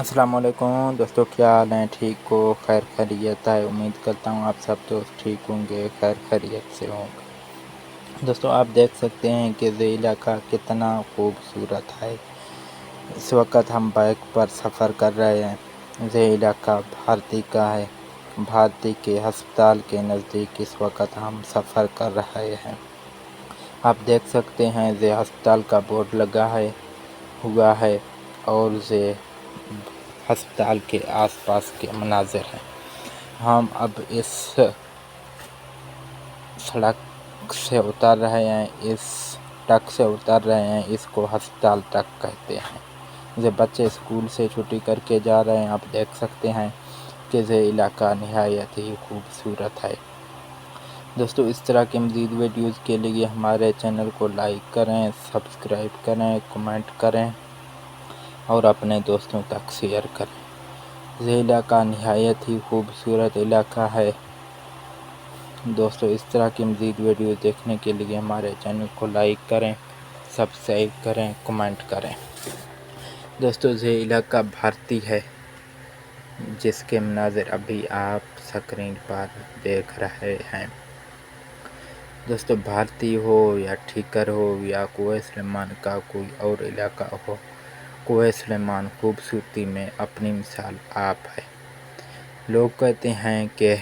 अस्सलाम वालेकुम दोस्तों, क्या हाल हैं? ठीक हो? खैर खैरियत है। उम्मीद करता हूँ आप सब दोस्त ठीक होंगे, खैर खैरियत से होंगे। दोस्तों, आप देख सकते हैं कि ये इलाका कितना खूबसूरत है। इस वक्त हम बाइक पर सफ़र कर रहे हैं। ये इलाका भारती का है। भारती के अस्पताल के नज़दीक इस वक्त हम सफ़र कर रहे हैं। आप देख सकते हैं ये अस्पताल का बोर्ड लगा हुआ है और ये अस्पताल के आसपास के मनाज़िर हैं। हम अब इस सड़क से उतर रहे हैं, इस ट्रक से उतर रहे हैं। इसको अस्पताल ट्रक कहते हैं। ये बच्चे स्कूल से छुट्टी करके जा रहे हैं। आप देख सकते हैं कि ये इलाका निहायत ही खूबसूरत है। दोस्तों, इस तरह के मज़ीद वीडियोज़ के लिए हमारे चैनल को लाइक करें, सब्सक्राइब करें, कमेंट करें और अपने दोस्तों तक शेयर करें। ये इलाका निहायत ही खूबसूरत इलाका है। दोस्तों, इस तरह की मज़ीद वीडियो देखने के लिए हमारे चैनल को लाइक करें, सब्सक्राइब करें, कमेंट करें। दोस्तों, ये इलाका भारती है, जिसके मनाज़िर अभी आप स्क्रीन पर देख रहे हैं। दोस्तों, भारती हो या ठीकर हो या कुवैत सुलेमान का कोई और इलाका हो, कुवैत सुलेमान खूबसूरती में अपनी मिसाल आप है। लोग कहते हैं कि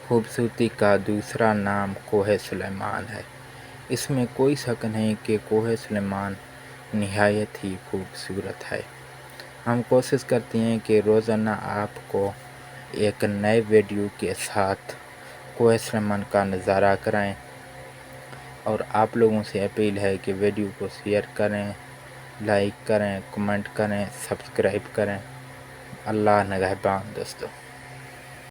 खूबसूरती का दूसरा नाम कोहे सुलेमान है। इसमें कोई शक नहीं कि कोहे सुलेमान निहायत ही खूबसूरत है। हम कोशिश करते हैं कि रोज़ाना आपको एक नए वीडियो के साथ कोहे सुलेमान का नज़ारा कराएं और आप लोगों से अपील है कि वीडियो को शेयर करें, लाइक करें, कमेंट करें, सब्सक्राइब करें। अल्लाह निगहबान दोस्तों।